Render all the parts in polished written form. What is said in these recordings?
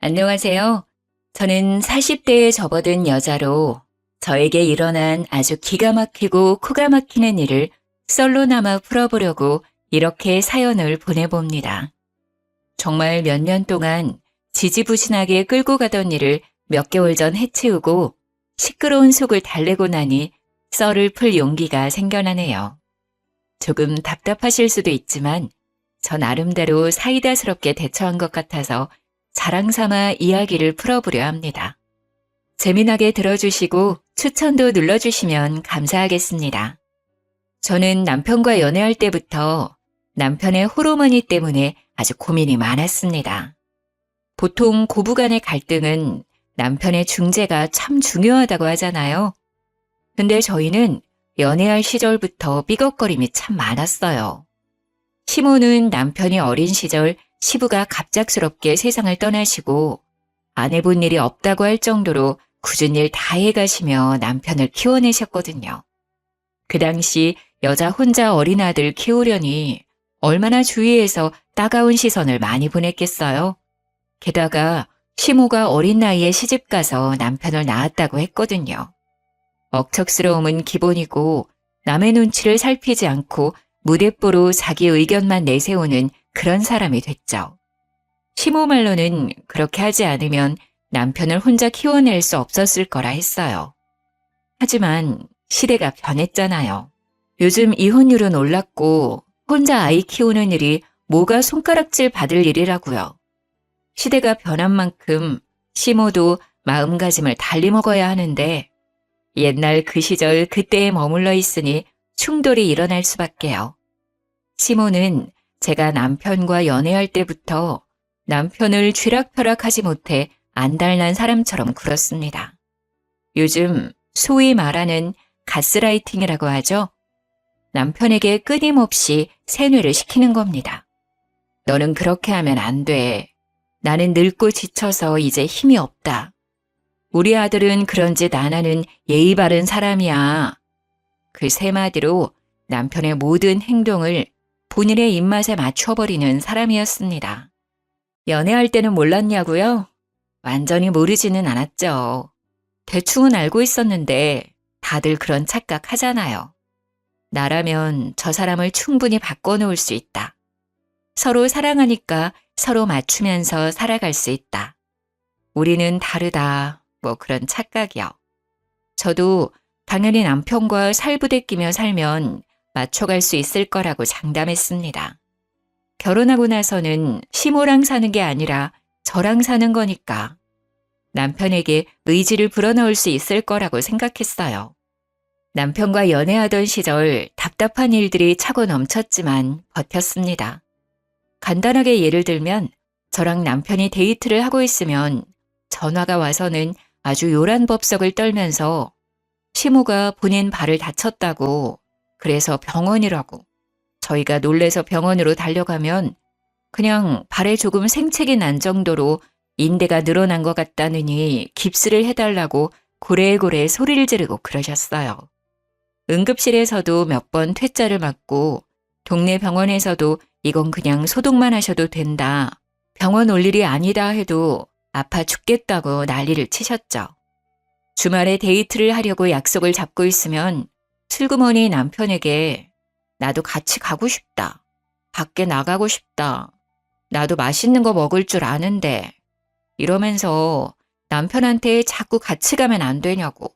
안녕하세요. 저는 40대에 접어든 여자로 저에게 일어난 아주 기가 막히고 코가 막히는 일을 썰로나마 풀어보려고 이렇게 사연을 보내봅니다. 정말 몇 년 동안 지지부진하게 끌고 가던 일을 몇 개월 전 해치우고 시끄러운 속을 달래고 나니 썰을 풀 용기가 생겨나네요. 조금 답답하실 수도 있지만 저 나름대로 사이다스럽게 대처한 것 같아서 자랑 삼아 이야기를 풀어보려 합니다. 재미나게 들어주시고 추천도 눌러주시면 감사하겠습니다. 저는 남편과 연애할 때부터 남편의 호르몬이 때문에 아주 고민이 많았습니다. 보통 고부간의 갈등은 남편의 중재가 참 중요하다고 하잖아요. 근데 저희는 연애할 시절부터 삐걱거림이 참 많았어요. 시모는 남편이 어린 시절 시부가 갑작스럽게 세상을 떠나시고 안 해본 일이 없다고 할 정도로 굳은 일 다 해가시며 남편을 키워내셨거든요. 그 당시 여자 혼자 어린 아들 키우려니 얼마나 주위에서 따가운 시선을 많이 보냈겠어요. 게다가 시모가 어린 나이에 시집가서 남편을 낳았다고 했거든요. 억척스러움은 기본이고 남의 눈치를 살피지 않고 무대뽀로 자기 의견만 내세우는 그런 사람이 됐죠. 시모 말로는 그렇게 하지 않으면 남편을 혼자 키워낼 수 없었을 거라 했어요. 하지만 시대가 변했잖아요. 요즘 이혼율은 올랐고 혼자 아이 키우는 일이 뭐가 손가락질 받을 일이라고요. 시대가 변한 만큼 시모도 마음가짐을 달리 먹어야 하는데 옛날 그 시절 그때에 머물러 있으니 충돌이 일어날 수밖에요. 시모는 제가 남편과 연애할 때부터 남편을 쥐락펴락하지 못해 안달난 사람처럼 굴었습니다. 요즘 소위 말하는 가스라이팅이라고 하죠. 남편에게 끊임없이 세뇌를 시키는 겁니다. 너는 그렇게 하면 안 돼. 나는 늙고 지쳐서 이제 힘이 없다. 우리 아들은 그런 짓 안 하는 예의 바른 사람이야. 그 세 마디로 남편의 모든 행동을 본인의 입맛에 맞춰버리는 사람이었습니다. 연애할 때는 몰랐냐고요? 완전히 모르지는 않았죠. 대충은 알고 있었는데 다들 그런 착각 하잖아요. 나라면 저 사람을 충분히 바꿔놓을 수 있다. 서로 사랑하니까 서로 맞추면서 살아갈 수 있다. 우리는 다르다. 뭐 그런 착각이요. 저도 당연히 남편과 살부대끼며 살면 맞춰갈 수 있을 거라고 장담했습니다. 결혼하고 나서는 시모랑 사는 게 아니라 저랑 사는 거니까 남편에게 의지를 불어넣을 수 있을 거라고 생각했어요. 남편과 연애하던 시절 답답한 일들이 차고 넘쳤지만 버텼습니다. 간단하게 예를 들면 저랑 남편이 데이트를 하고 있으면 전화가 와서는 아주 요란법석을 떨면서 시모가 본인 발을 다쳤다고 그래서 병원이라고 저희가 놀래서 병원으로 달려가면 그냥 발에 조금 생책이 난 정도로 인대가 늘어난 것 같다느니 깁스를 해달라고 고래고래 소리를 지르고 그러셨어요. 응급실에서도 몇 번 퇴짜를 맞고 동네 병원에서도 이건 그냥 소독만 하셔도 된다. 병원 올 일이 아니다 해도 아파 죽겠다고 난리를 치셨죠. 주말에 데이트를 하려고 약속을 잡고 있으면 슬그머니 남편에게 나도 같이 가고 싶다. 밖에 나가고 싶다. 나도 맛있는 거 먹을 줄 아는데 이러면서 남편한테 자꾸 같이 가면 안 되냐고.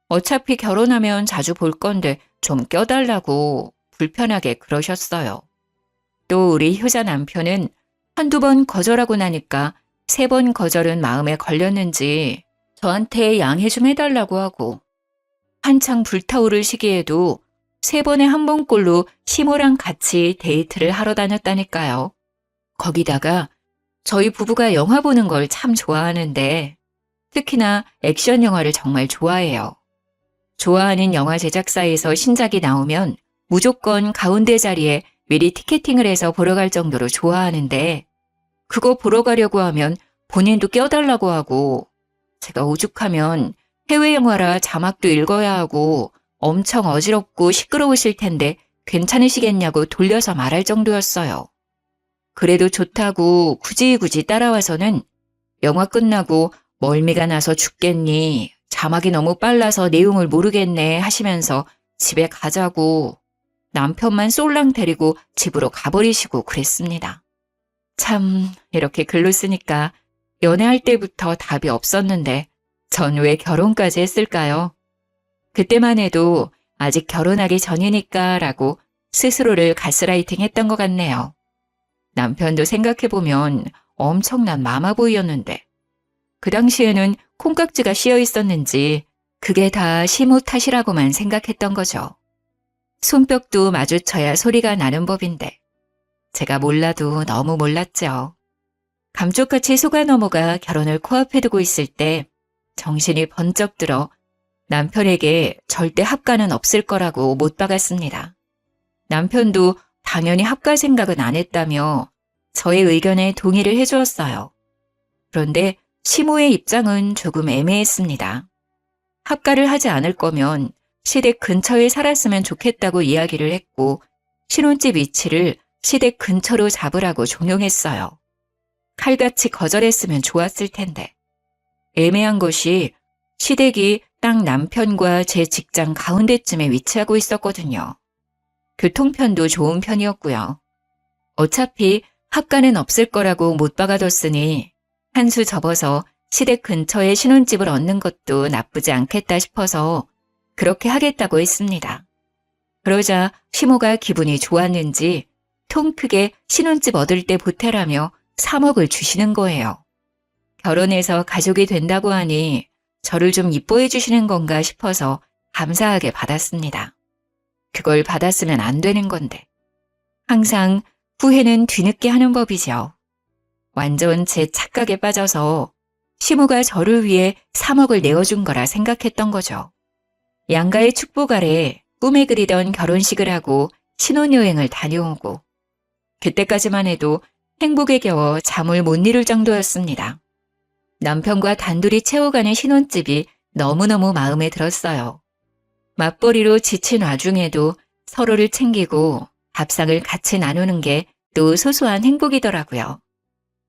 어차피 결혼하면 자주 볼 건데 좀 껴달라고 불편하게 그러셨어요. 또 우리 효자 남편은 한두 번 거절하고 나니까 세 번 거절은 마음에 걸렸는지 저한테 양해 좀 해달라고 하고 한창 불타오를 시기에도 세 번에 한 번꼴로 시모랑 같이 데이트를 하러 다녔다니까요. 거기다가 저희 부부가 영화 보는 걸 참 좋아하는데 특히나 액션 영화를 정말 좋아해요. 좋아하는 영화 제작사에서 신작이 나오면 무조건 가운데 자리에 미리 티켓팅을 해서 보러 갈 정도로 좋아하는데 그거 보러 가려고 하면 본인도 껴달라고 하고 제가 오죽하면 해외 영화라 자막도 읽어야 하고 엄청 어지럽고 시끄러우실 텐데 괜찮으시겠냐고 돌려서 말할 정도였어요. 그래도 좋다고 굳이 따라와서는 영화 끝나고 멀미가 나서 죽겠니? 자막이 너무 빨라서 내용을 모르겠네 하시면서 집에 가자고 남편만 쏠랑 데리고 집으로 가버리시고 그랬습니다. 참, 이렇게 글로 쓰니까 연애할 때부터 답이 없었는데 전 왜 결혼까지 했을까요? 그때만 해도 아직 결혼하기 전이니까 라고 스스로를 가스라이팅 했던 것 같네요. 남편도 생각해보면 엄청난 마마보이였는데 그 당시에는 콩깍지가 씌어 있었는지 그게 다 시모 탓이라고만 생각했던 거죠. 손뼉도 마주쳐야 소리가 나는 법인데 제가 몰라도 너무 몰랐죠. 감쪽같이 속아 넘어가 결혼을 코앞에 두고 있을 때 정신이 번쩍 들어 남편에게 절대 합가는 없을 거라고 못 박았습니다. 남편도 당연히 합가 생각은 안 했다며 저의 의견에 동의를 해주었어요. 그런데 시모의 입장은 조금 애매했습니다. 합가를 하지 않을 거면 시댁 근처에 살았으면 좋겠다고 이야기를 했고 신혼집 위치를 시댁 근처로 잡으라고 종용했어요. 칼같이 거절했으면 좋았을 텐데. 애매한 것이 시댁이 딱 남편과 제 직장 가운데쯤에 위치하고 있었거든요. 교통편도 좋은 편이었고요. 어차피 합가는 없을 거라고 못 박아뒀으니 한 수 접어서 시댁 근처에 신혼집을 얻는 것도 나쁘지 않겠다 싶어서 그렇게 하겠다고 했습니다. 그러자 시모가 기분이 좋았는지 통 크게 신혼집 얻을 때 보태라며 3억을 주시는 거예요. 결혼해서 가족이 된다고 하니 저를 좀 이뻐해 주시는 건가 싶어서 감사하게 받았습니다. 그걸 받았으면 안 되는 건데. 항상 후회는 뒤늦게 하는 법이죠. 완전 제 착각에 빠져서 시모가 저를 위해 3억을 내어준 거라 생각했던 거죠. 양가의 축복 아래 꿈에 그리던 결혼식을 하고 신혼여행을 다녀오고 그때까지만 해도 행복에 겨워 잠을 못 이룰 정도였습니다. 남편과 단둘이 채워가는 신혼집이 너무너무 마음에 들었어요. 맞벌이로 지친 와중에도 서로를 챙기고 밥상을 같이 나누는 게 또 소소한 행복이더라고요.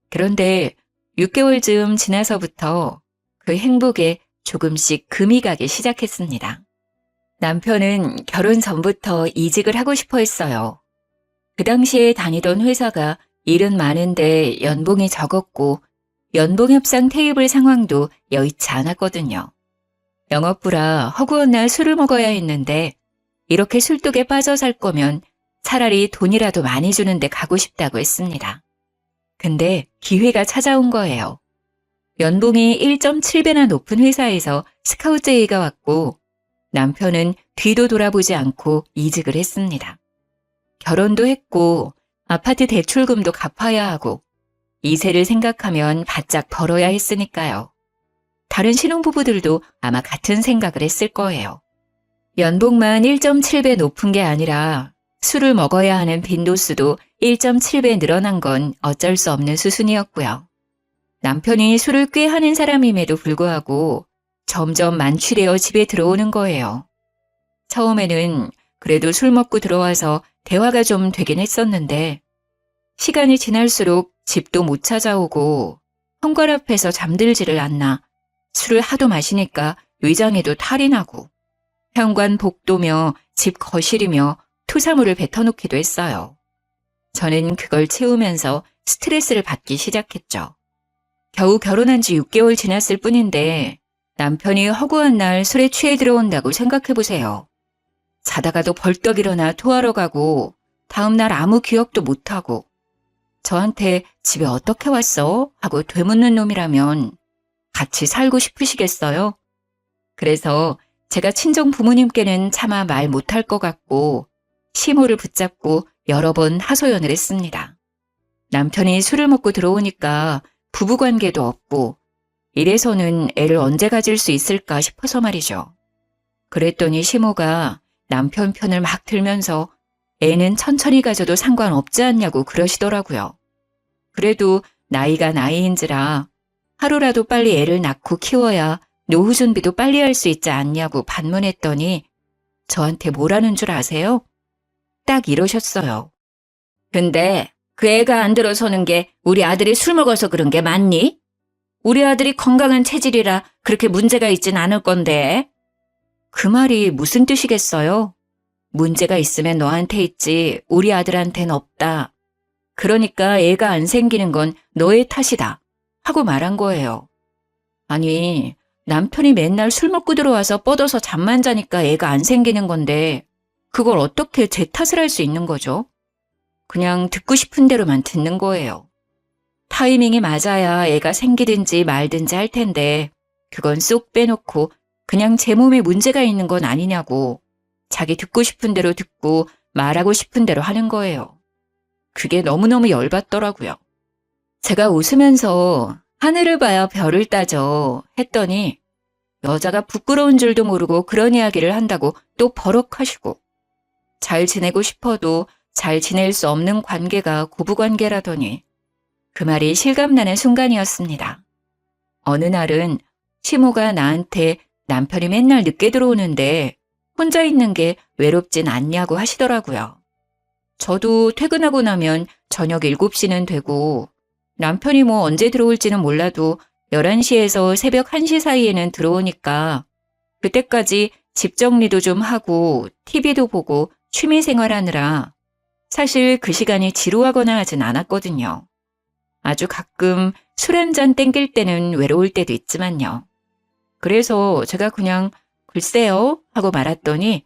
그런데 6개월쯤 지나서부터 그 행복에 조금씩 금이 가기 시작했습니다. 남편은 결혼 전부터 이직을 하고 싶어 했어요. 그 당시에 다니던 회사가 일은 많은데 연봉이 적었고 연봉 협상 테이블 상황도 여의치 않았거든요. 영업부라 허구한 날 술을 먹어야 했는데 이렇게 술독에 빠져 살 거면 차라리 돈이라도 많이 주는데 가고 싶다고 했습니다. 근데 기회가 찾아온 거예요. 연봉이 1.7배나 높은 회사에서 스카우트 제의가 왔고 남편은 뒤도 돌아보지 않고 이직을 했습니다. 결혼도 했고 아파트 대출금도 갚아야 하고 이세를 생각하면 바짝 벌어야 했으니까요. 다른 신혼부부들도 아마 같은 생각을 했을 거예요. 연봉만 1.7배 높은 게 아니라 술을 먹어야 하는 빈도수도 1.7배 늘어난 건 어쩔 수 없는 수순이었고요. 남편이 술을 꽤 하는 사람임에도 불구하고 점점 만취되어 집에 들어오는 거예요. 처음에는 그래도 술 먹고 들어와서 대화가 좀 되긴 했었는데 시간이 지날수록 집도 못 찾아오고 현관 앞에서 잠들지를 않나 술을 하도 마시니까 위장에도 탈이 나고 현관 복도며 집 거실이며 토사물을 뱉어놓기도 했어요. 저는 그걸 채우면서 스트레스를 받기 시작했죠. 겨우 결혼한 지 6개월 지났을 뿐인데 남편이 허구한 날 술에 취해 들어온다고 생각해보세요. 자다가도 벌떡 일어나 토하러 가고 다음날 아무 기억도 못하고 저한테 집에 어떻게 왔어? 하고 되묻는 놈이라면 같이 살고 싶으시겠어요? 그래서 제가 친정 부모님께는 차마 말 못할 것 같고 시모를 붙잡고 여러 번 하소연을 했습니다. 남편이 술을 먹고 들어오니까 부부관계도 없고 이래서는 애를 언제 가질 수 있을까 싶어서 말이죠. 그랬더니 시모가 남편 편을 막 들면서 애는 천천히 가져도 상관없지 않냐고 그러시더라고요. 그래도 나이가 나이인지라 하루라도 빨리 애를 낳고 키워야 노후 준비도 빨리 할 수 있지 않냐고 반문했더니 저한테 뭐라는 줄 아세요? 딱 이러셨어요. 근데 그 애가 안 들어서는 게 우리 아들이 술 먹어서 그런 게 맞니? 우리 아들이 건강한 체질이라 그렇게 문제가 있진 않을 건데. 그 말이 무슨 뜻이겠어요? 문제가 있으면 너한테 있지 우리 아들한텐 없다. 그러니까 애가 안 생기는 건 너의 탓이다. 하고 말한 거예요. 아니, 남편이 맨날 술 먹고 들어와서 뻗어서 잠만 자니까 애가 안 생기는 건데 그걸 어떻게 제 탓을 할 수 있는 거죠? 그냥 듣고 싶은 대로만 듣는 거예요. 타이밍이 맞아야 애가 생기든지 말든지 할 텐데 그건 쏙 빼놓고 그냥 제 몸에 문제가 있는 건 아니냐고 자기 듣고 싶은 대로 듣고 말하고 싶은 대로 하는 거예요. 그게 너무너무 열받더라고요. 제가 웃으면서 하늘을 봐야 별을 따져 했더니 여자가 부끄러운 줄도 모르고 그런 이야기를 한다고 또 버럭하시고 잘 지내고 싶어도 잘 지낼 수 없는 관계가 고부관계라더니 그 말이 실감나는 순간이었습니다. 어느 날은 시모가 나한테 남편이 맨날 늦게 들어오는데 혼자 있는 게 외롭진 않냐고 하시더라고요. 저도 퇴근하고 나면 저녁 7시는 되고 남편이 뭐 언제 들어올지는 몰라도 11시에서 새벽 1시 사이에는 들어오니까 그때까지 집 정리도 좀 하고 TV도 보고 취미생활하느라 사실 그 시간이 지루하거나 하진 않았거든요. 아주 가끔 술 한잔 땡길 때는 외로울 때도 있지만요. 그래서 제가 그냥 글쎄요 하고 말았더니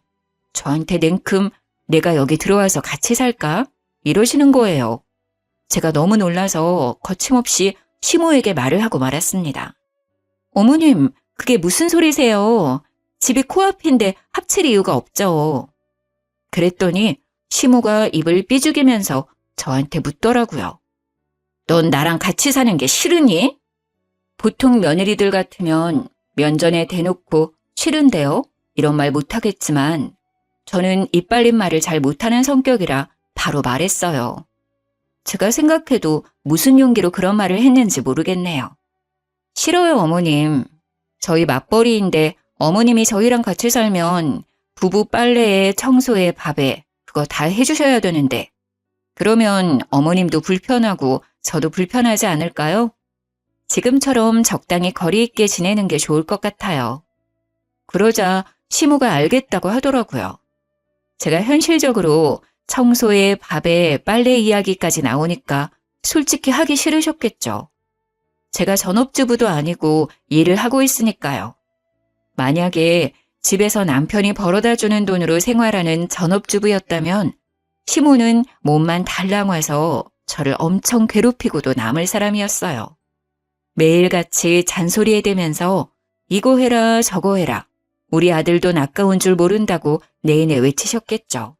저한테 냉큼 내가 여기 들어와서 같이 살까? 이러시는 거예요. 제가 너무 놀라서 거침없이 시모에게 말을 하고 말았습니다. 어머님, 그게 무슨 소리세요? 집이 코앞인데 합칠 이유가 없죠. 그랬더니 시모가 입을 삐죽이면서 저한테 묻더라고요. 넌 나랑 같이 사는 게 싫으니? 보통 며느리들 같으면 면전에 대놓고 싫은데요? 이런 말 못하겠지만 저는 입 빨린 말을 잘 못하는 성격이라 바로 말했어요. 제가 생각해도 무슨 용기로 그런 말을 했는지 모르겠네요. 싫어요, 어머님. 저희 맞벌이인데 어머님이 저희랑 같이 살면 부부 빨래에 청소에 밥에 그거 다 해주셔야 되는데 그러면 어머님도 불편하고 저도 불편하지 않을까요? 지금처럼 적당히 거리 있게 지내는 게 좋을 것 같아요. 그러자 시모가 알겠다고 하더라고요. 제가 현실적으로 청소에 밥에 빨래 이야기까지 나오니까 솔직히 하기 싫으셨겠죠. 제가 전업주부도 아니고 일을 하고 있으니까요. 만약에 집에서 남편이 벌어다 주는 돈으로 생활하는 전업주부였다면 시모는 몸만 달랑 와서 저를 엄청 괴롭히고도 남을 사람이었어요. 매일같이 잔소리에 대면서 이거 해라 저거 해라 우리 아들 돈 아까운 줄 모른다고 내내 외치셨겠죠.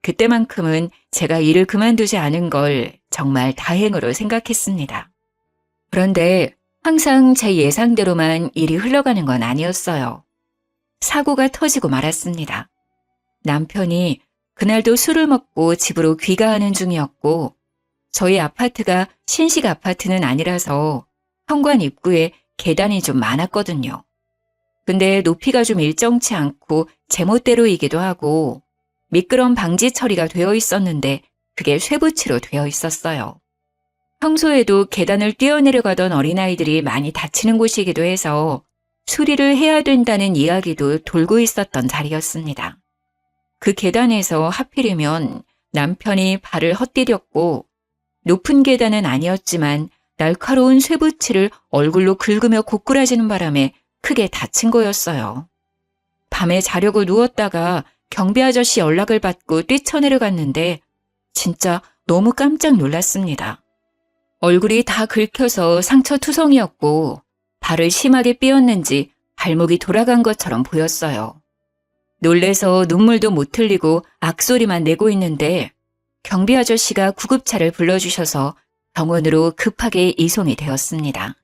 그때만큼은 제가 일을 그만두지 않은 걸 정말 다행으로 생각했습니다. 그런데 항상 제 예상대로만 일이 흘러가는 건 아니었어요. 사고가 터지고 말았습니다. 남편이 그날도 술을 먹고 집으로 귀가하는 중이었고 저희 아파트가 신식 아파트는 아니라서 현관 입구에 계단이 좀 많았거든요. 근데 높이가 좀 일정치 않고 제멋대로이기도 하고 미끄럼 방지 처리가 되어 있었는데 그게 쇠붙이로 되어 있었어요. 평소에도 계단을 뛰어내려가던 어린아이들이 많이 다치는 곳이기도 해서 수리를 해야 된다는 이야기도 돌고 있었던 자리였습니다. 그 계단에서 하필이면 남편이 발을 헛디뎠고 높은 계단은 아니었지만 날카로운 쇠붙이를 얼굴로 긁으며 고꾸라지는 바람에 크게 다친 거였어요. 밤에 자려고 누웠다가 경비 아저씨 연락을 받고 뛰쳐내려갔는데 진짜 너무 깜짝 놀랐습니다. 얼굴이 다 긁혀서 상처투성이었고 발을 심하게 삐었는지 발목이 돌아간 것처럼 보였어요. 놀래서 눈물도 못 흘리고 악소리만 내고 있는데 경비 아저씨가 구급차를 불러주셔서 병원으로 급하게 이송이 되었습니다.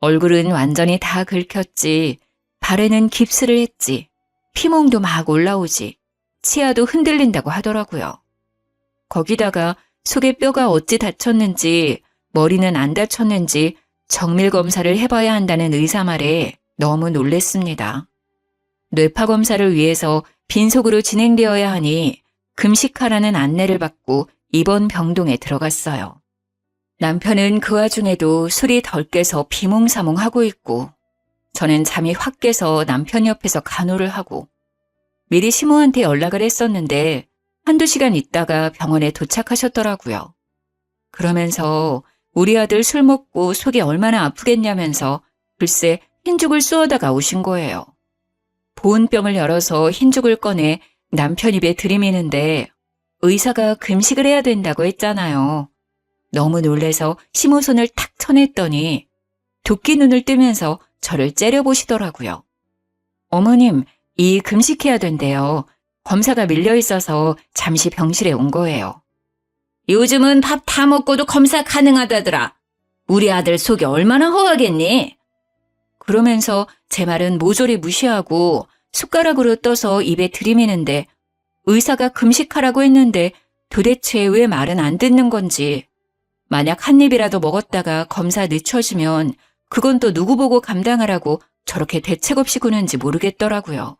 얼굴은 완전히 다 긁혔지, 발에는 깁스를 했지, 피멍도 막 올라오지, 치아도 흔들린다고 하더라고요. 거기다가 속에 뼈가 어찌 다쳤는지, 머리는 안 다쳤는지 정밀 검사를 해봐야 한다는 의사 말에 너무 놀랬습니다. 뇌파 검사를 위해서 빈속으로 진행되어야 하니 금식하라는 안내를 받고 입원 병동에 들어갔어요. 남편은 그 와중에도 술이 덜 깨서 비몽사몽하고 있고 저는 잠이 확 깨서 남편 옆에서 간호를 하고 미리 시모한테 연락을 했었는데 한두 시간 있다가 병원에 도착하셨더라고요. 그러면서 우리 아들 술 먹고 속이 얼마나 아프겠냐면서 글쎄 흰죽을 쑤어다가 오신 거예요. 보온병을 열어서 흰죽을 꺼내 남편 입에 들이미는데 의사가 금식을 해야 된다고 했잖아요. 너무 놀래서 시모 손을 탁 쳐냈더니 도끼 눈을 뜨면서 저를 째려보시더라고요. 어머님, 이 금식해야 된대요. 검사가 밀려 있어서 잠시 병실에 온 거예요. 요즘은 밥 다 먹고도 검사 가능하다더라. 우리 아들 속이 얼마나 허하겠니? 그러면서 제 말은 모조리 무시하고 숟가락으로 떠서 입에 들이미는데 의사가 금식하라고 했는데 도대체 왜 말은 안 듣는 건지. 만약 한 입이라도 먹었다가 검사 늦춰지면 그건 또 누구 보고 감당하라고 저렇게 대책 없이 구는지 모르겠더라고요.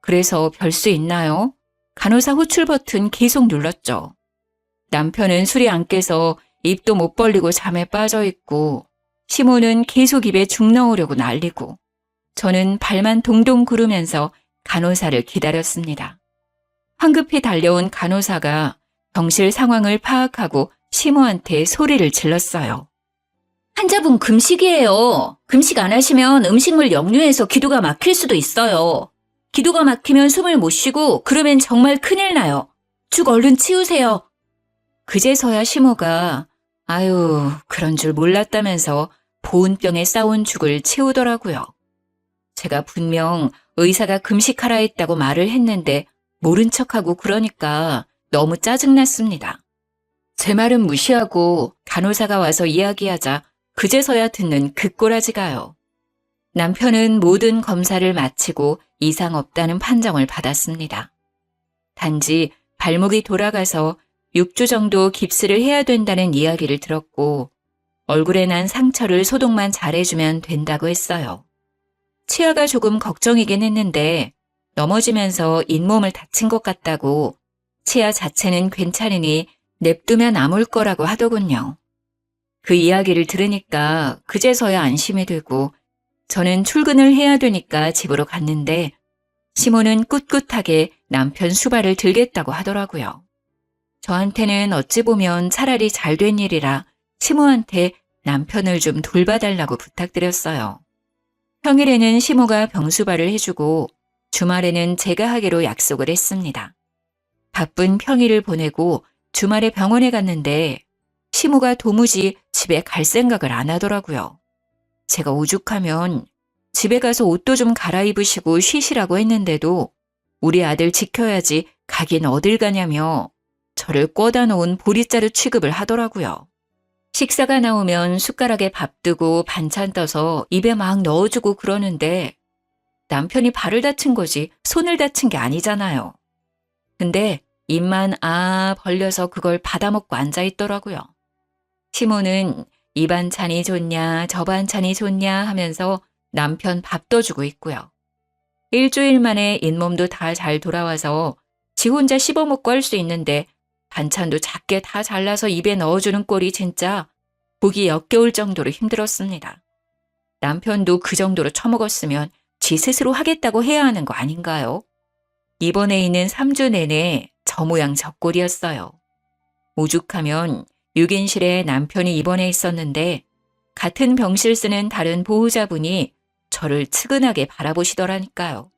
그래서 별 수 있나요? 간호사 호출 버튼 계속 눌렀죠. 남편은 술이 안 깨서 입도 못 벌리고 잠에 빠져 있고 시모는 계속 입에 죽 넣으려고 난리고 저는 발만 동동 구르면서 간호사를 기다렸습니다. 황급히 달려온 간호사가 병실 상황을 파악하고 시모한테 소리를 질렀어요. 환자분 금식이에요. 금식 안 하시면 음식물 역류해서 기도가 막힐 수도 있어요. 기도가 막히면 숨을 못 쉬고 그러면 정말 큰일 나요. 죽 얼른 치우세요. 그제서야 시모가 아유 그런 줄 몰랐다면서 보온병에 싸온 죽을 치우더라고요. 제가 분명 의사가 금식하라 했다고 말을 했는데 모른 척하고 그러니까 너무 짜증났습니다. 제 말은 무시하고 간호사가 와서 이야기하자 그제서야 듣는 그 꼬라지가요. 남편은 모든 검사를 마치고 이상 없다는 판정을 받았습니다. 단지 발목이 돌아가서 6주 정도 깁스를 해야 된다는 이야기를 들었고 얼굴에 난 상처를 소독만 잘해주면 된다고 했어요. 치아가 조금 걱정이긴 했는데 넘어지면서 잇몸을 다친 것 같다고 치아 자체는 괜찮으니 냅두면 아물 거라고 하더군요. 그 이야기를 들으니까 그제서야 안심이 되고 저는 출근을 해야 되니까 집으로 갔는데 시모는 꿋꿋하게 남편 수발을 들겠다고 하더라고요. 저한테는 어찌 보면 차라리 잘된 일이라 시모한테 남편을 좀 돌봐달라고 부탁드렸어요. 평일에는 시모가 병수발을 해주고 주말에는 제가 하기로 약속을 했습니다. 바쁜 평일을 보내고 주말에 병원에 갔는데 시모가 도무지 집에 갈 생각을 안 하더라고요. 제가 오죽하면 집에 가서 옷도 좀 갈아입으시고 쉬시라고 했는데도 우리 아들 지켜야지 가긴 어딜 가냐며 저를 꿔다 놓은 보리자루 취급을 하더라고요. 식사가 나오면 숟가락에 밥 뜨고 반찬 떠서 입에 막 넣어주고 그러는데 남편이 발을 다친 거지 손을 다친 게 아니잖아요. 근데 입만 벌려서 그걸 받아먹고 앉아있더라고요. 시모는 이 반찬이 좋냐 저 반찬이 좋냐 하면서 남편 밥 떠주고 있고요. 일주일 만에 잇몸도 다 잘 돌아와서 지 혼자 씹어먹고 할 수 있는데 반찬도 작게 다 잘라서 입에 넣어주는 꼴이 진짜 보기 역겨울 정도로 힘들었습니다. 남편도 그 정도로 처먹었으면 지 스스로 하겠다고 해야 하는 거 아닌가요? 입원해 있는 3주 내내 저 모양 저 꼴이었어요. 오죽하면 6인실에 남편이 입원해 있었는데 같은 병실 쓰는 다른 보호자분이 저를 측은하게 바라보시더라니까요.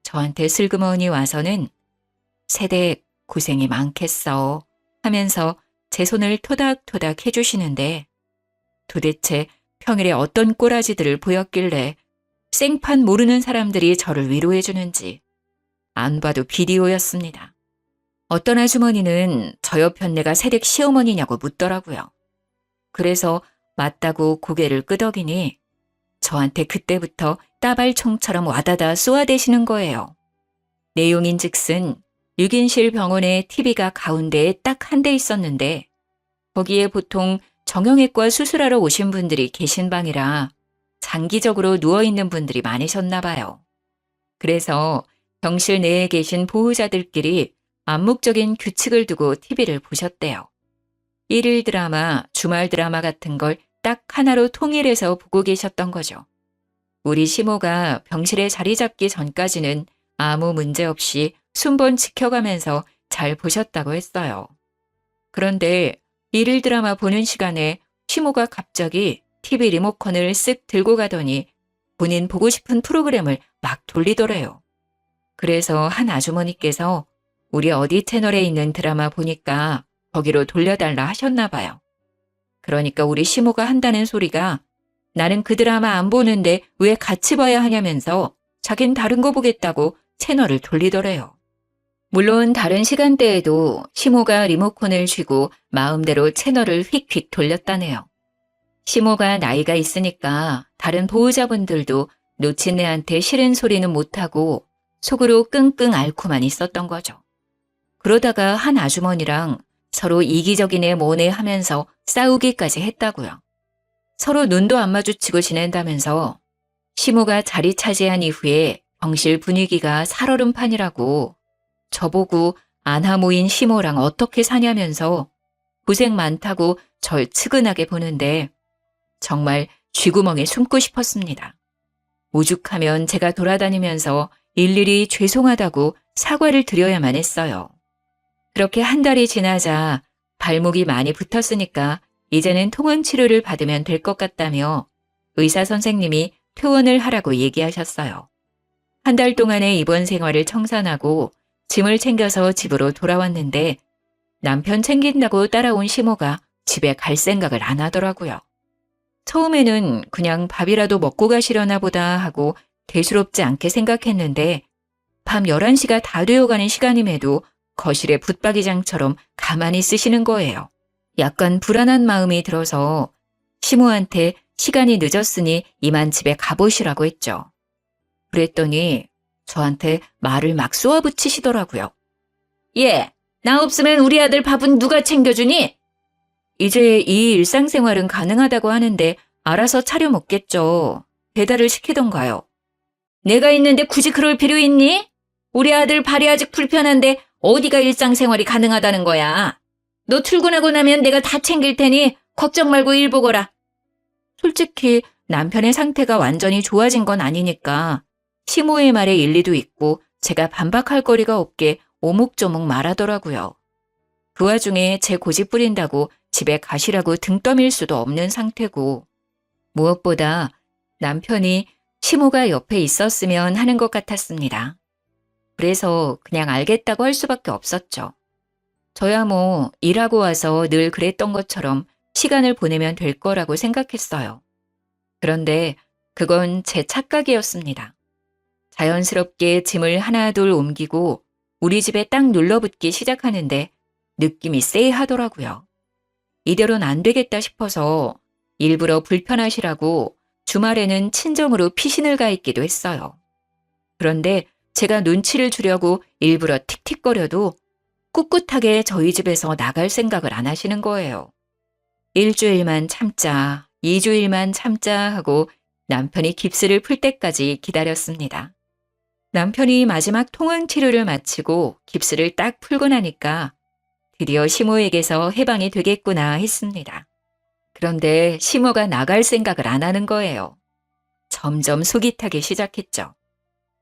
저한테 슬그머니 와서는 세댁 고생이 많겠어 하면서 제 손을 토닥토닥 해주시는데 도대체 평일에 어떤 꼬라지들을 보였길래 생판 모르는 사람들이 저를 위로해주는지 안 봐도 비디오였습니다. 어떤 아주머니는 저 옆편 내가 세댁 시어머니냐고 묻더라고요. 그래서 맞다고 고개를 끄덕이니 저한테 그때부터 따발총처럼 와다다 쏘아대시는 거예요. 내용인즉슨 6인실 병원에 TV가 가운데에 딱 한 대 있었는데 거기에 보통 정형외과 수술하러 오신 분들이 계신 방이라 장기적으로 누워있는 분들이 많으셨나 봐요. 그래서 병실 내에 계신 보호자들끼리 암묵적인 규칙을 두고 TV를 보셨대요. 일일 드라마, 주말 드라마 같은 걸 딱 하나로 통일해서 보고 계셨던 거죠. 우리 시모가 병실에 자리 잡기 전까지는 아무 문제 없이 순번 지켜가면서 잘 보셨다고 했어요. 그런데 일일 드라마 보는 시간에 시모가 갑자기 TV 리모컨을 쓱 들고 가더니 본인 보고 싶은 프로그램을 막 돌리더래요. 그래서 한 아주머니께서 우리 어디 채널에 있는 드라마 보니까 거기로 돌려달라 하셨나 봐요. 그러니까 우리 시모가 한다는 소리가 나는 그 드라마 안 보는데 왜 같이 봐야 하냐면서 자긴 다른 거 보겠다고 채널을 돌리더래요. 물론 다른 시간대에도 시모가 리모컨을 쥐고 마음대로 채널을 휙휙 돌렸다네요. 시모가 나이가 있으니까 다른 보호자분들도 놓친 애한테 싫은 소리는 못하고 속으로 끙끙 앓고만 있었던 거죠. 그러다가 한 아주머니랑 서로 이기적인 애 뭐네 하면서 싸우기까지 했다고요. 서로 눈도 안 마주치고 지낸다면서 시모가 자리 차지한 이후에 병실 분위기가 살얼음판이라고 저보고 안하 모인 시모랑 어떻게 사냐면서 고생 많다고 절 측은하게 보는데 정말 쥐구멍에 숨고 싶었습니다. 오죽하면 제가 돌아다니면서 일일이 죄송하다고 사과를 드려야만 했어요. 그렇게 한 달이 지나자 발목이 많이 붙었으니까 이제는 통원 치료를 받으면 될 것 같다며 의사 선생님이 퇴원을 하라고 얘기하셨어요. 한 달 동안의 입원 생활을 청산하고 짐을 챙겨서 집으로 돌아왔는데 남편 챙긴다고 따라온 시모가 집에 갈 생각을 안 하더라고요. 처음에는 그냥 밥이라도 먹고 가시려나 보다 하고 대수롭지 않게 생각했는데 밤 11시가 다 되어가는 시간임에도 거실에 붙박이장처럼 가만히 쓰시는 거예요. 약간 불안한 마음이 들어서 시모한테 시간이 늦었으니 이만 집에 가보시라고 했죠. 그랬더니 저한테 말을 막 쏘아붙이시더라고요. 예, 나 없으면 우리 아들 밥은 누가 챙겨주니? 이제 이 일상생활은 가능하다고 하는데 알아서 차려 먹겠죠. 배달을 시키던가요. 내가 있는데 굳이 그럴 필요 있니? 우리 아들 발이 아직 불편한데 어디가 일상생활이 가능하다는 거야. 너 출근하고 나면 내가 다 챙길 테니 걱정 말고 일 보거라. 솔직히 남편의 상태가 완전히 좋아진 건 아니니까 시모의 말에 일리도 있고 제가 반박할 거리가 없게 오목조목 말하더라고요. 그 와중에 제 고집 부린다고 집에 가시라고 등 떠밀 수도 없는 상태고 무엇보다 남편이 시모가 옆에 있었으면 하는 것 같았습니다. 그래서 그냥 알겠다고 할 수밖에 없었죠. 저야 뭐 일하고 와서 늘 그랬던 것처럼 시간을 보내면 될 거라고 생각했어요. 그런데 그건 제 착각이었습니다. 자연스럽게 짐을 하나둘 옮기고 우리 집에 딱 눌러붙기 시작하는데 느낌이 쎄하더라고요. 이대로는 안 되겠다 싶어서 일부러 불편하시라고 주말에는 친정으로 피신을 가 있기도 했어요. 그런데 제가 눈치를 주려고 일부러 틱틱거려도 꿋꿋하게 저희 집에서 나갈 생각을 안 하시는 거예요. 일주일만 참자, 2주일만 참자 하고 남편이 깁스를 풀 때까지 기다렸습니다. 남편이 마지막 통원 치료를 마치고 깁스를 딱 풀고 나니까 드디어 시모에게서 해방이 되겠구나 했습니다. 그런데 시모가 나갈 생각을 안 하는 거예요. 점점 속이 타기 시작했죠.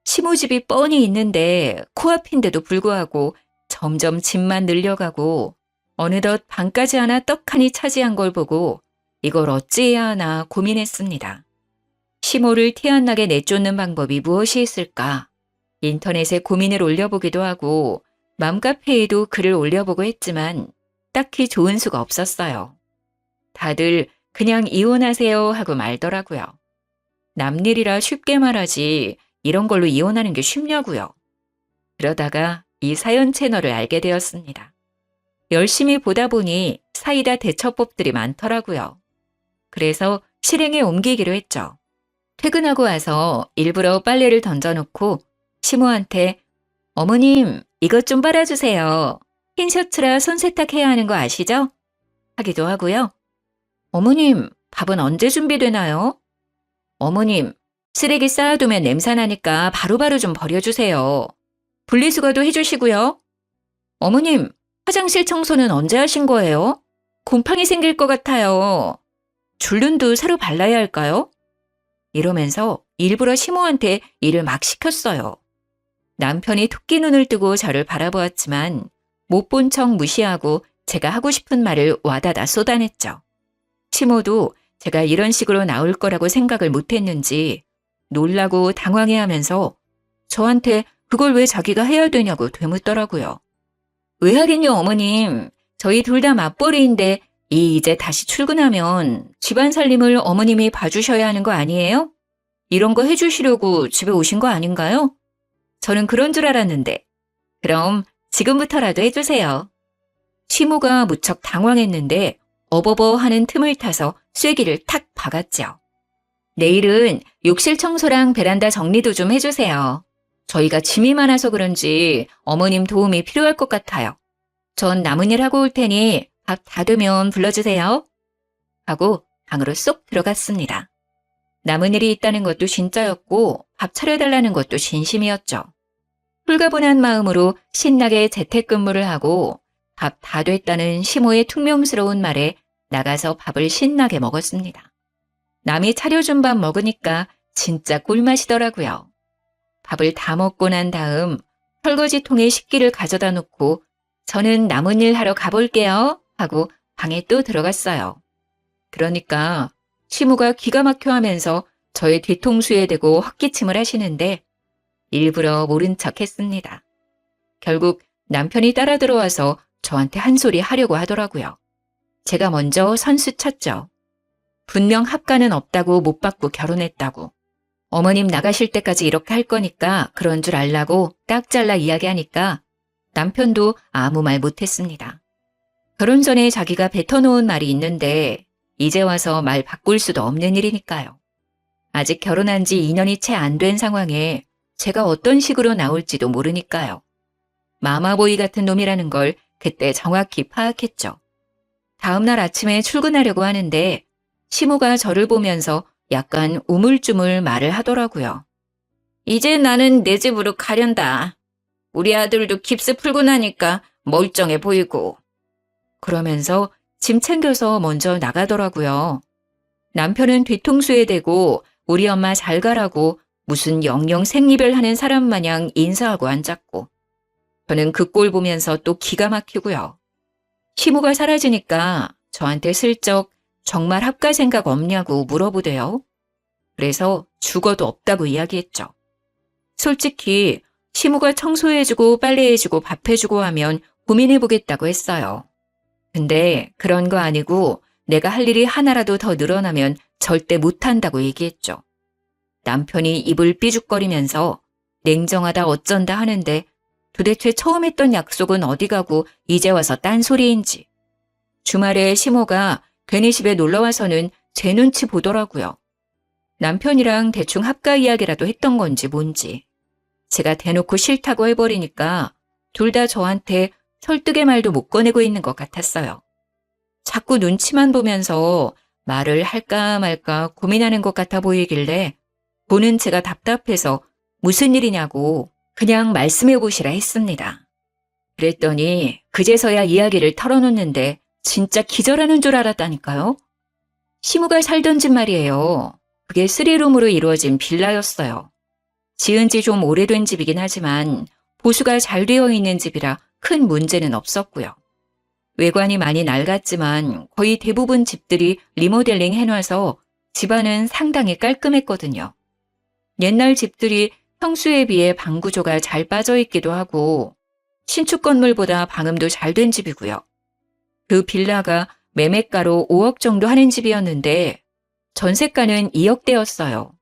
시모 집이 뻔히 있는데 코앞인데도 불구하고 점점 짐만 늘려가고 어느덧 방까지 하나 떡하니 차지한 걸 보고 이걸 어찌해야 하나 고민했습니다. 시모를 티 안 나게 내쫓는 방법이 무엇이 있을까? 인터넷에 고민을 올려보기도 하고 맘카페에도 글을 올려보고 했지만 딱히 좋은 수가 없었어요. 다들 그냥 이혼하세요 하고 말더라고요. 남일이라 쉽게 말하지 이런 걸로 이혼하는 게 쉽냐고요. 그러다가 이 사연 채널을 알게 되었습니다. 열심히 보다 보니 사이다 대처법들이 많더라고요. 그래서 실행에 옮기기로 했죠. 퇴근하고 와서 일부러 빨래를 던져놓고 시모한테 어머님 이것 좀 빨아주세요. 흰 셔츠라 손 세탁해야 하는 거 아시죠? 하기도 하고요. 어머님 밥은 언제 준비되나요? 어머님 쓰레기 쌓아두면 냄새나니까 바로바로 좀 버려주세요. 분리수거도 해주시고요. 어머님 화장실 청소는 언제 하신 거예요? 곰팡이 생길 것 같아요. 줄눈도 새로 발라야 할까요? 이러면서 일부러 시모한테 일을 막 시켰어요. 남편이 토끼 눈을 뜨고 저를 바라보았지만 못 본 척 무시하고 제가 하고 싶은 말을 와다다 쏟아냈죠. 시모도 제가 이런 식으로 나올 거라고 생각을 못했는지 놀라고 당황해하면서 저한테 그걸 왜 자기가 해야 되냐고 되묻더라고요. 왜 하긴요, 어머님. 저희 둘 다 맞벌이인데 이제 다시 출근하면 집안 살림을 어머님이 봐주셔야 하는 거 아니에요? 이런 거 해주시려고 집에 오신 거 아닌가요? 저는 그런 줄 알았는데. 그럼 지금부터라도 해주세요. 시모가 무척 당황했는데 어버버 하는 틈을 타서 쐐기를 탁 박았죠. 내일은 욕실 청소랑 베란다 정리도 좀 해주세요. 저희가 짐이 많아서 그런지 어머님 도움이 필요할 것 같아요. 전 남은 일 하고 올 테니 밥 다 되면 불러주세요. 하고 방으로 쏙 들어갔습니다. 남은 일이 있다는 것도 진짜였고 밥 차려달라는 것도 진심이었죠. 홀가분한 마음으로 신나게 재택근무를 하고 밥 다 됐다는 시모의 퉁명스러운 말에 나가서 밥을 신나게 먹었습니다. 남이 차려준 밥 먹으니까 진짜 꿀맛이더라고요. 밥을 다 먹고 난 다음 설거지통에 식기를 가져다 놓고 저는 남은 일 하러 가볼게요 하고 방에 또 들어갔어요. 그러니까 시모가 기가 막혀 하면서 저의 뒤통수에 대고 헛기침을 하시는데 일부러 모른 척 했습니다. 결국 남편이 따라 들어와서 저한테 한 소리 하려고 하더라고요. 제가 먼저 선수 쳤죠. 분명 합가는 없다고 못 받고 결혼했다고. 어머님 나가실 때까지 이렇게 할 거니까 그런 줄 알라고 딱 잘라 이야기하니까 남편도 아무 말 못했습니다. 결혼 전에 자기가 뱉어놓은 말이 있는데 이제 와서 말 바꿀 수도 없는 일이니까요. 아직 결혼한 지 2년이 채 안 된 상황에 제가 어떤 식으로 나올지도 모르니까요. 마마보이 같은 놈이라는 걸 그때 정확히 파악했죠. 다음 날 아침에 출근하려고 하는데 시모가 저를 보면서 약간 우물쭈물 말을 하더라고요. 이제 나는 내 집으로 가련다. 우리 아들도 깁스 풀고 나니까 멀쩡해 보이고. 그러면서 짐 챙겨서 먼저 나가더라고요. 남편은 뒤통수에 대고 우리 엄마 잘 가라고 무슨 영영 생리별 하는 사람 마냥 인사하고 앉았고. 저는 그 꼴 보면서 또 기가 막히고요. 시모가 사라지니까 저한테 슬쩍 정말 합가 생각 없냐고 물어보대요. 그래서 죽어도 없다고 이야기했죠. 솔직히 시모가 청소해주고 빨래해주고 밥해주고 하면 고민해보겠다고 했어요. 근데 그런 거 아니고 내가 할 일이 하나라도 더 늘어나면 절대 못한다고 얘기했죠. 남편이 입을 삐죽거리면서 냉정하다 어쩐다 하는데 도대체 처음 했던 약속은 어디 가고 이제 와서 딴소리인지. 주말에 시모가 괜히 집에 놀러와서는 제 눈치 보더라고요. 남편이랑 대충 합가 이야기라도 했던 건지 뭔지. 제가 대놓고 싫다고 해버리니까 둘 다 저한테 설득의 말도 못 꺼내고 있는 것 같았어요. 자꾸 눈치만 보면서 말을 할까 말까 고민하는 것 같아 보이길래 보는 제가 답답해서 무슨 일이냐고 그냥 말씀해 보시라 했습니다. 그랬더니 그제서야 이야기를 털어놓는데 진짜 기절하는 줄 알았다니까요. 시무가 살던 집 말이에요. 그게 3룸으로 이루어진 빌라였어요. 지은 지 좀 오래된 집이긴 하지만 보수가 잘 되어 있는 집이라 큰 문제는 없었고요. 외관이 많이 낡았지만 거의 대부분 집들이 리모델링 해놔서 집안은 상당히 깔끔했거든요. 옛날 집들이 평수에 비해 방 구조가 잘 빠져있기도 하고 신축 건물보다 방음도 잘 된 집이고요. 그 빌라가 매매가로 5억 정도 하는 집이었는데 전세가는 2억대였어요.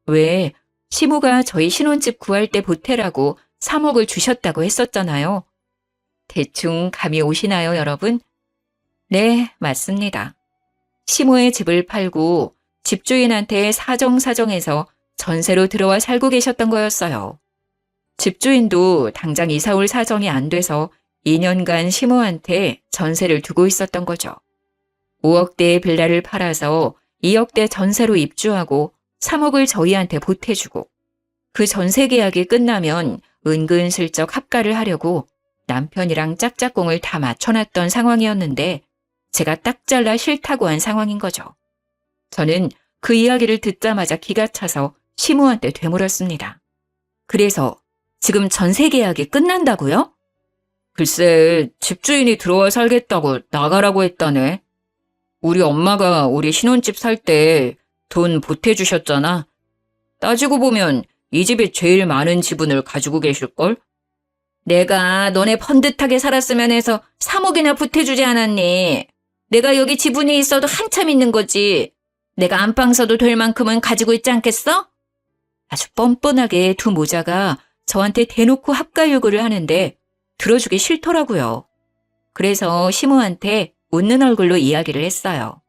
왜? 시무가 저희 신혼집 구할 때 보태라고 3억을 주셨다고 했었잖아요. 대충 감이 오시나요, 여러분? 네, 맞습니다. 시무의 집을 팔고 집주인한테 사정사정해서 전세로 들어와 살고 계셨던 거였어요. 집주인도 당장 이사 올 사정이 안 돼서 2년간 시무한테 전세를 두고 있었던 거죠. 5억대의 빌라를 팔아서 2억대 전세로 입주하고 3억을 저희한테 보태주고 그 전세 계약이 끝나면 은근슬쩍 합가를 하려고 남편이랑 짝짝꿍을 다 맞춰놨던 상황이었는데 제가 딱 잘라 싫다고 한 상황인 거죠. 저는 그 이야기를 듣자마자 기가 차서 시모한테 되물었습니다. 그래서 지금 전세 계약이 끝난다고요? 글쎄, 집주인이 들어와 살겠다고 나가라고 했다네. 우리 엄마가 우리 신혼집 살 때 돈 보태주셨잖아. 따지고 보면 이 집이 제일 많은 지분을 가지고 계실걸? 내가 너네 번듯하게 살았으면 해서 3억이나 보태주지 않았니? 내가 여기 지분이 있어도 한참 있는 거지. 내가 안방 써도 될 만큼은 가지고 있지 않겠어? 아주 뻔뻔하게 두 모자가 저한테 대놓고 합가 요구를 하는데 들어주기 싫더라고요. 그래서 시모한테 웃는 얼굴로 이야기를 했어요.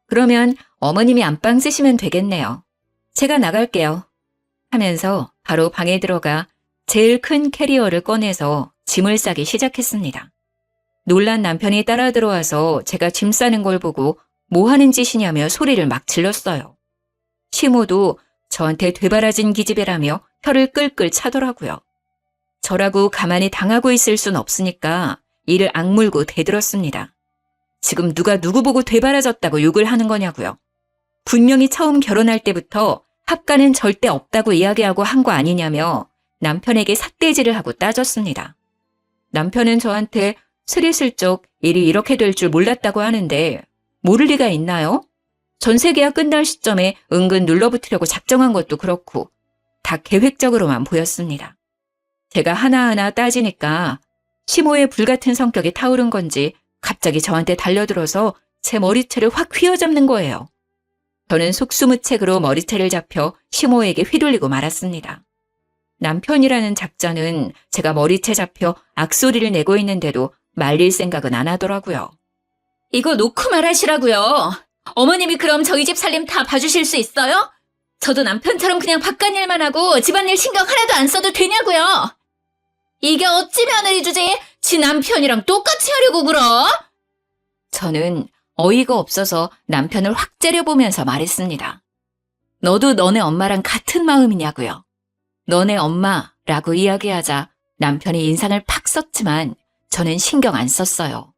그러면 어머님이 안방 쓰시면 되겠네요. 제가 나갈게요. 하면서 바로 방에 들어가 제일 큰 캐리어를 꺼내서 짐을 싸기 시작했습니다. 놀란 남편이 따라 들어와서 제가 짐 싸는 걸 보고 뭐 하는 짓이냐며 소리를 막 질렀어요. 시모도 저한테 되바라진 기집애라며 혀를 끌끌 차더라고요. 저라고 가만히 당하고 있을 순 없으니까 이를 악물고 대들었습니다. 지금 누가 누구 보고 되바라졌다고 욕을 하는 거냐고요. 분명히 처음 결혼할 때부터 합가는 절대 없다고 이야기하고 한 거 아니냐며 남편에게 삿대질을 하고 따졌습니다. 남편은 저한테 스리슬쩍 일이 이렇게 될 줄 몰랐다고 하는데 모를 리가 있나요? 전세 계약 끝날 시점에 은근 눌러붙으려고 작정한 것도 그렇고 다 계획적으로만 보였습니다. 제가 하나하나 따지니까 시모의 불같은 성격이 타오른 건지 갑자기 저한테 달려들어서 제 머리채를 확 휘어잡는 거예요. 저는 속수무책으로 머리채를 잡혀 시모에게 휘둘리고 말았습니다. 남편이라는 작자는 제가 머리채 잡혀 악소리를 내고 있는데도 말릴 생각은 안 하더라고요. 이거 놓고 말하시라고요. 어머님이 그럼 저희 집 살림 다 봐주실 수 있어요? 저도 남편처럼 그냥 바깥 일만 하고 집안일 신경 하나도 안 써도 되냐고요. 이게 어찌 며느리 주제에 지 남편이랑 똑같이 하려고 그러? 저는 어이가 없어서 남편을 확 째려보면서 말했습니다. 너도 너네 엄마랑 같은 마음이냐고요. 너네 엄마라고 이야기하자 남편이 인상을 팍 썼지만 저는 신경 안 썼어요.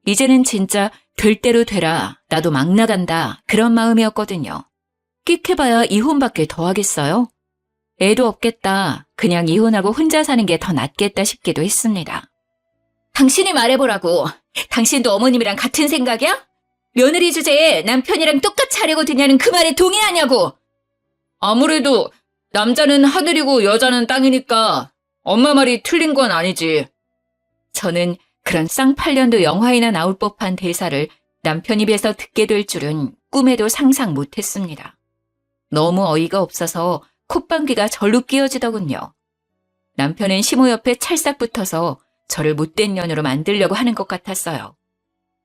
이제는 진짜 될 대로 되라, 나도 막 나간다 그런 마음이었거든요. 끽해봐야 이혼밖에 더 하겠어요? 애도 없겠다, 그냥 이혼하고 혼자 사는 게 더 낫겠다 싶기도 했습니다. 당신이 말해보라고. 당신도 어머님이랑 같은 생각이야? 며느리 주제에 남편이랑 똑같이 하려고 드냐는 그 말에 동의하냐고. 아무래도 남자는 하늘이고 여자는 땅이니까 엄마 말이 틀린 건 아니지. 저는 그런 쌍팔년도 영화에나 나올 법한 대사를 남편 입에서 듣게 될 줄은 꿈에도 상상 못했습니다. 너무 어이가 없어서 콧방귀가 절로 끼어지더군요. 남편은 시모 옆에 찰싹 붙어서 저를 못된 년으로 만들려고 하는 것 같았어요.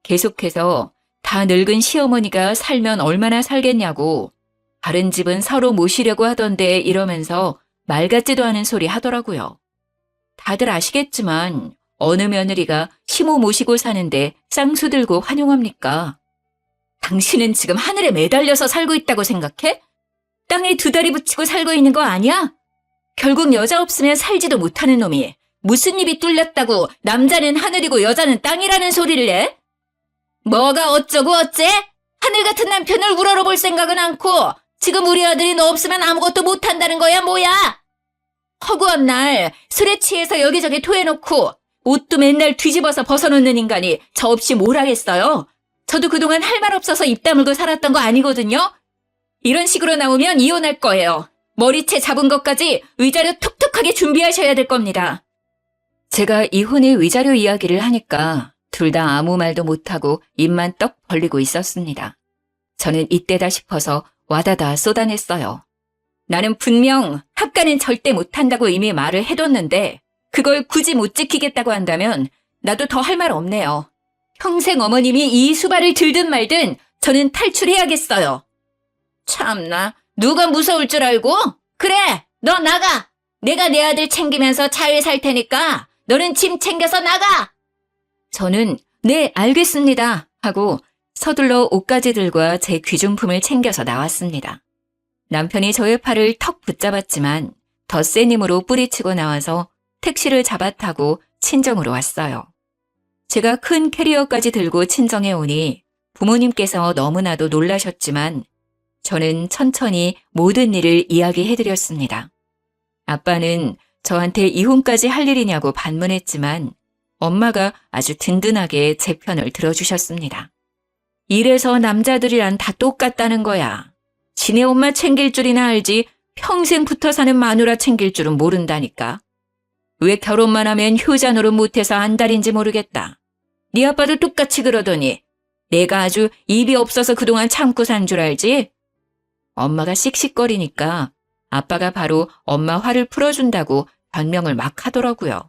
계속해서 다 늙은 시어머니가 살면 얼마나 살겠냐고, 다른 집은 서로 모시려고 하던데 이러면서 말 같지도 않은 소리 하더라고요. 다들 아시겠지만 어느 며느리가 시모 모시고 사는데 쌍수 들고 환영합니까? 당신은 지금 하늘에 매달려서 살고 있다고 생각해? 땅에 두 다리 붙이고 살고 있는 거 아니야? 결국 여자 없으면 살지도 못하는 놈이 무슨 입이 뚫렸다고 남자는 하늘이고 여자는 땅이라는 소리를 해? 뭐가 어쩌고 어째? 하늘 같은 남편을 우러러볼 생각은 않고 지금 우리 아들이 너 없으면 아무것도 못한다는 거야 뭐야? 허구한 날 술에 취해서 여기저기 토해놓고 옷도 맨날 뒤집어서 벗어놓는 인간이 저 없이 뭘 하겠어요? 저도 그동안 할 말 없어서 입 다물고 살았던 거 아니거든요? 이런 식으로 나오면 이혼할 거예요. 머리채 잡은 것까지 위자료 톡톡하게 준비하셔야 될 겁니다. 제가 이혼의 위자료 이야기를 하니까 둘 다 아무 말도 못하고 입만 떡 벌리고 있었습니다. 저는 이때다 싶어서 와다다 쏟아냈어요. 나는 분명 합가는 절대 못한다고 이미 말을 해뒀는데 그걸 굳이 못 지키겠다고 한다면 나도 더 할 말 없네요. 평생 어머님이 이 수발을 들든 말든 저는 탈출해야겠어요. 참나, 누가 무서울 줄 알고? 그래, 너 나가. 내가 내 아들 챙기면서 잘 살 테니까 너는 짐 챙겨서 나가. 저는 네, 알겠습니다 하고 서둘러 옷가지들과 제 귀중품을 챙겨서 나왔습니다. 남편이 저의 팔을 턱 붙잡았지만 더 센 힘으로 뿌리치고 나와서 택시를 잡아 타고 친정으로 왔어요. 제가 큰 캐리어까지 들고 친정에 오니 부모님께서 너무나도 놀라셨지만 저는 천천히 모든 일을 이야기해드렸습니다. 아빠는 저한테 이혼까지 할 일이냐고 반문했지만 엄마가 아주 든든하게 제 편을 들어주셨습니다. 이래서 남자들이란 다 똑같다는 거야. 지네 엄마 챙길 줄이나 알지 평생 붙어 사는 마누라 챙길 줄은 모른다니까. 왜 결혼만 하면 효자 노릇 못해서 안달인지 모르겠다. 네 아빠도 똑같이 그러더니 내가 아주 입이 없어서 그동안 참고 산 줄 알지? 엄마가 씩씩거리니까 아빠가 바로 엄마 화를 풀어준다고 변명을 막 하더라고요.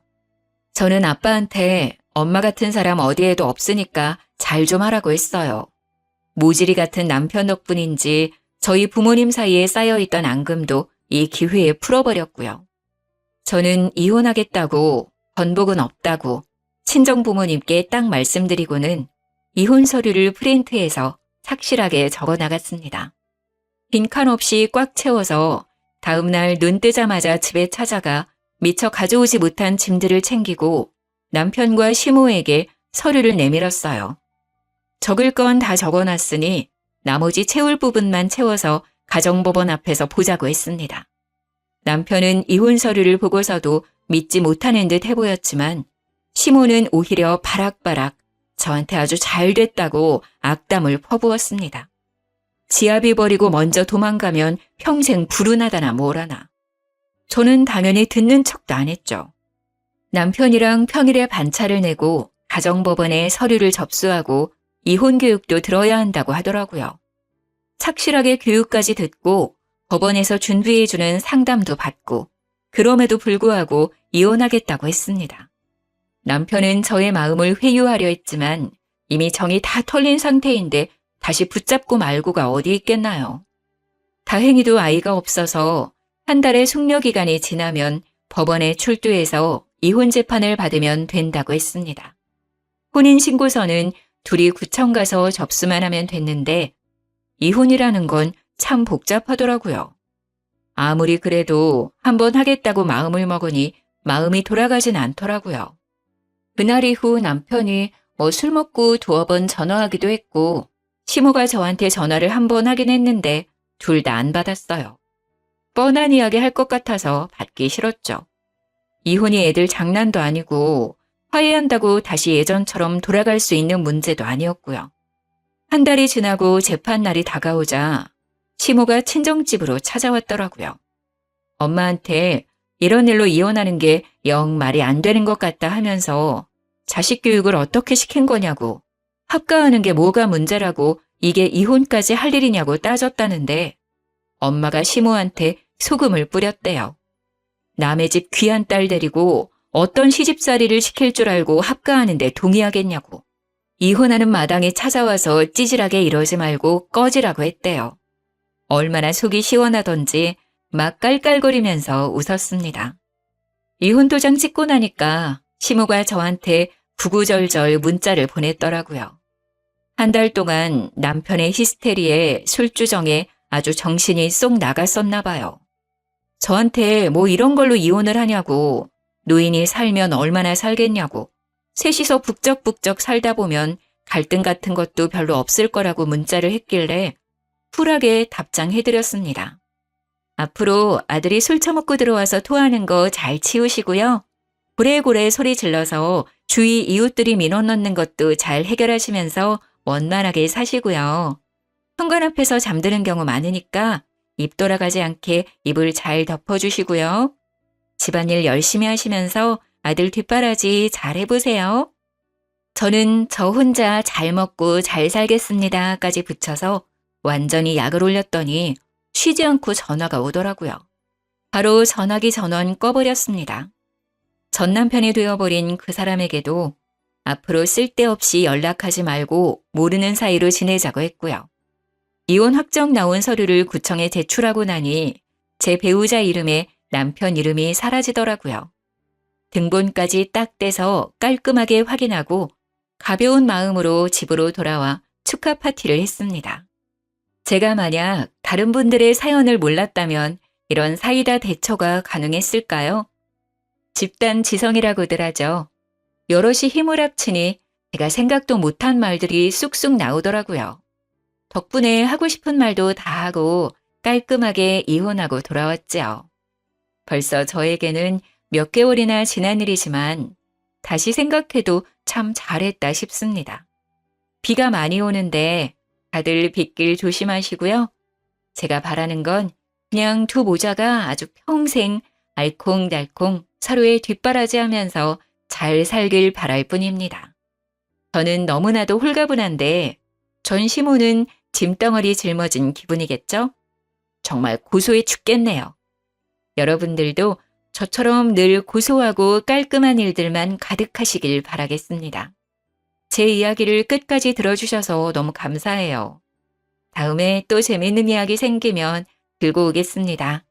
저는 아빠한테 엄마 같은 사람 어디에도 없으니까 잘 좀 하라고 했어요. 모질이 같은 남편 덕분인지 저희 부모님 사이에 쌓여있던 앙금도 이 기회에 풀어버렸고요. 저는 이혼하겠다고 번복은 없다고 친정 부모님께 딱 말씀드리고는 이혼 서류를 프린트해서 착실하게 적어 나갔습니다. 빈칸 없이 꽉 채워서 다음날 눈 뜨자마자 집에 찾아가 미처 가져오지 못한 짐들을 챙기고 남편과 시모에게 서류를 내밀었어요. 적을 건 다 적어놨으니 나머지 채울 부분만 채워서 가정법원 앞에서 보자고 했습니다. 남편은 이혼 서류를 보고서도 믿지 못하는 듯 해보였지만 시모는 오히려 바락바락 저한테 아주 잘 됐다고 악담을 퍼부었습니다. 지아비 버리고 먼저 도망가면 평생 불운하다나 뭐라나. 저는 당연히 듣는 척도 안 했죠. 남편이랑 평일에 반차를 내고 가정법원에 서류를 접수하고 이혼 교육도 들어야 한다고 하더라고요. 착실하게 교육까지 듣고 법원에서 준비해주는 상담도 받고 그럼에도 불구하고 이혼하겠다고 했습니다. 남편은 저의 마음을 회유하려 했지만 이미 정이 다 털린 상태인데 다시 붙잡고 말고가 어디 있겠나요? 다행히도 아이가 없어서 한 달의 숙려기간이 지나면 법원에 출두해서 이혼 재판을 받으면 된다고 했습니다. 혼인신고서는 둘이 구청 가서 접수만 하면 됐는데 이혼이라는 건 참 복잡하더라고요. 아무리 그래도 한번 하겠다고 마음을 먹으니 마음이 돌아가진 않더라고요. 그날 이후 남편이 술 먹고 두어 번 전화하기도 했고 시모가 저한테 전화를 한 번 하긴 했는데 둘 다 안 받았어요. 뻔한 이야기 할 것 같아서 받기 싫었죠. 이혼이 애들 장난도 아니고 화해한다고 다시 예전처럼 돌아갈 수 있는 문제도 아니었고요. 한 달이 지나고 재판 날이 다가오자 시모가 친정집으로 찾아왔더라고요. 엄마한테 이런 일로 이혼하는 게 영 말이 안 되는 것 같다 하면서 자식 교육을 어떻게 시킨 거냐고 합가하는 게 뭐가 문제라고 이게 이혼까지 할 일이냐고 따졌다는데 엄마가 시모한테 소금을 뿌렸대요. 남의 집 귀한 딸 데리고 어떤 시집살이를 시킬 줄 알고 합가하는데 동의하겠냐고. 이혼하는 마당에 찾아와서 찌질하게 이러지 말고 꺼지라고 했대요. 얼마나 속이 시원하던지 막 깔깔거리면서 웃었습니다. 이혼 도장 찍고 나니까 시모가 저한테 구구절절 문자를 보냈더라고요. 한 달 동안 남편의 히스테리에 술주정에 아주 정신이 쏙 나갔었나 봐요. 저한테 뭐 이런 걸로 이혼을 하냐고, 노인이 살면 얼마나 살겠냐고, 셋이서 북적북적 살다 보면 갈등 같은 것도 별로 없을 거라고 문자를 했길래 쿨하게 답장해드렸습니다. 앞으로 아들이 술 처먹고 들어와서 토하는 거 잘 치우시고요. 고래고래 소리 질러서 주위 이웃들이 민원 넣는 것도 잘 해결하시면서 원만하게 사시고요. 현관 앞에서 잠드는 경우 많으니까 입 돌아가지 않게 입을 잘 덮어주시고요. 집안일 열심히 하시면서 아들 뒷바라지 잘 해보세요. 저는 저 혼자 잘 먹고 잘 살겠습니다까지 붙여서 완전히 약을 올렸더니 쉬지 않고 전화가 오더라고요. 바로 전화기 전원 꺼버렸습니다. 전 남편이 되어버린 그 사람에게도 앞으로 쓸데없이 연락하지 말고 모르는 사이로 지내자고 했고요. 이혼 확정 나온 서류를 구청에 제출하고 나니 제 배우자 이름에 남편 이름이 사라지더라고요. 등본까지 딱 떼서 깔끔하게 확인하고 가벼운 마음으로 집으로 돌아와 축하 파티를 했습니다. 제가 만약 다른 분들의 사연을 몰랐다면 이런 사이다 대처가 가능했을까요? 집단 지성이라고들 하죠. 여럿이 힘을 합치니 제가 생각도 못한 말들이 쑥쑥 나오더라고요. 덕분에 하고 싶은 말도 다 하고 깔끔하게 이혼하고 돌아왔지요. 벌써 저에게는 몇 개월이나 지난 일이지만 다시 생각해도 참 잘했다 싶습니다. 비가 많이 오는데 다들 빗길 조심하시고요. 제가 바라는 건 그냥 두 모자가 아주 평생 알콩달콩 서로의 뒷바라지하면서 잘 살길 바랄 뿐입니다. 저는 너무나도 홀가분한데 전시모는 짐덩어리 짊어진 기분이겠죠? 정말 고소해 죽겠네요. 여러분들도 저처럼 늘 고소하고 깔끔한 일들만 가득하시길 바라겠습니다. 제 이야기를 끝까지 들어주셔서 너무 감사해요. 다음에 또 재밌는 이야기 생기면 들고 오겠습니다.